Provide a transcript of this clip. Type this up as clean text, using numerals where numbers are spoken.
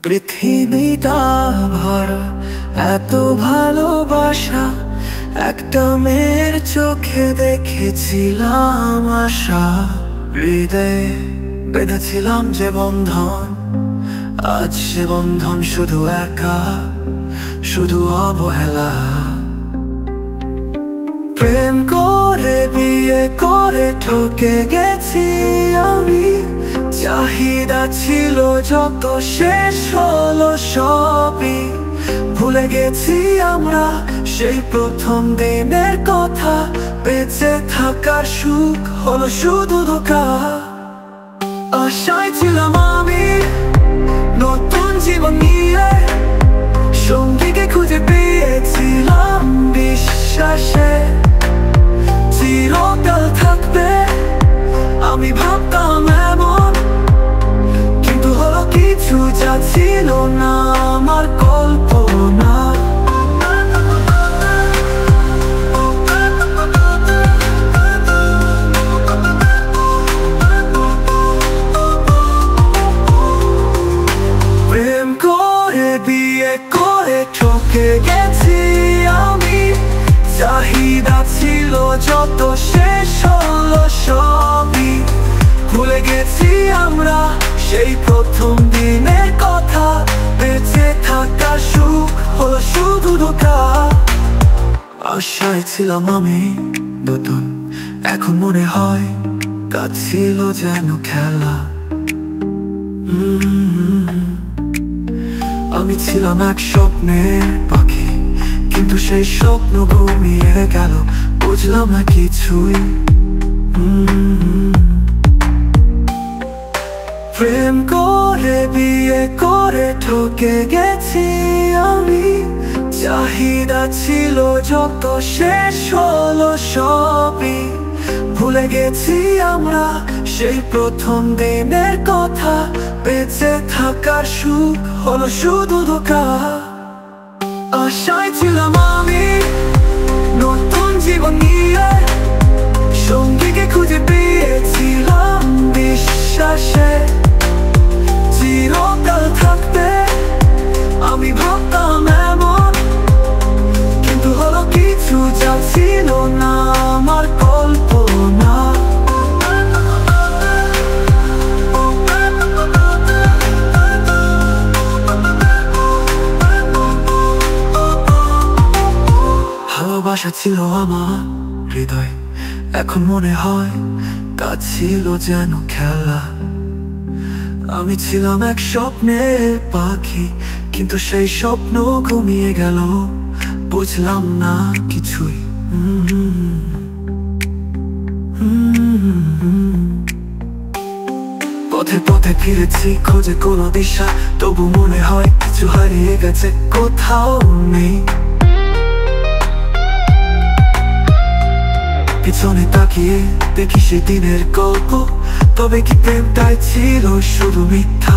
পৃথিবীটা ভরা এত ভালোবাসা, একটা মেয়ের চোখে দেখেছিলাম আশা। হৃদয়ে বেঁধেছিলাম যে বন্ধন, আজ সে বন্ধন শুধু একা, শুধু অবহেলা। প্রেম করে বিয়ে করে ঠকে গেছি আমি, চাহিদা ছিল যত শেষ হলো সবই। ভুলে গেছি আমরা সেই প্রথম দিনের কথা, বেঁচে থাকার সুখ হলো শুধু ধোঁকা। আশায় ছিলাম আমি নতুন জীবন নিয়ে, সঙ্গীকে খুঁজে পেয়েছিলাম বিশ্বাসে। চিরকাল থাকবে আমি ভাবতাম এমন, কিন্তু হলো কিছু যা ছিল না আমার কল্পনা। প্রেম করে বিয়ে করে ঠকে গেছি আমি, চাহিদা ছিল যত শেষ হলো সবই। ভুলে গেছি আমরা সেই প্রথম দিনের কথা, বেঁচে থাকার সুখ হলো শুধু ধোঁকা। আশায় ছিলাম আমি নতুন, এখন মনে হয় তা ছিল যেন খেলা। আমি ছিলাম এক স্বপ্নের পাখি, কিন্তু সেই স্বপ্ন ঘুমিয়ে গেল, বুঝলাম না কিছুই। প্রেম করে বিয়ে করে ঠকে গেছি আমি, চাহিদা ছিল যত শেষ হলো সবই। ভুলে গেছি আমরা সেই প্রথম দিনের কথা, বেঁচে থাকার সুখ হলো শুধু ধোঁকা। আশায় ছিলাম আমি নতুন জীবন নিয়ে, সঙ্গীকে খুঁজে পেয়েছিলাম বিশ্বাসে। চিরকাল থাকবে আমি ভাবতাম এমন, কিন্তু হলো কিছু যা ছিল না আমার কল্পনা। ভালোবাসা ছিল আমার হৃদয়, এখন মনে হয় তা ছিল যেন খেলা। আমি ছিলাম এক স্বপ্নের পাখি, কিন্তু সেই স্বপ্ন ঘুমিয়ে গেল, বুঝলাম না কিছুই। পথে পথে ফিরেছি খোঁজে কোনো দিশা, তবু মনে হয় কিছু হারিয়ে গেছে, কোথাও নেই। পিছনে তাকিয়ে দেখি সেদিনের গল্প, তবে কি প্রেমটাই ছিল শুধু মিথ্যা?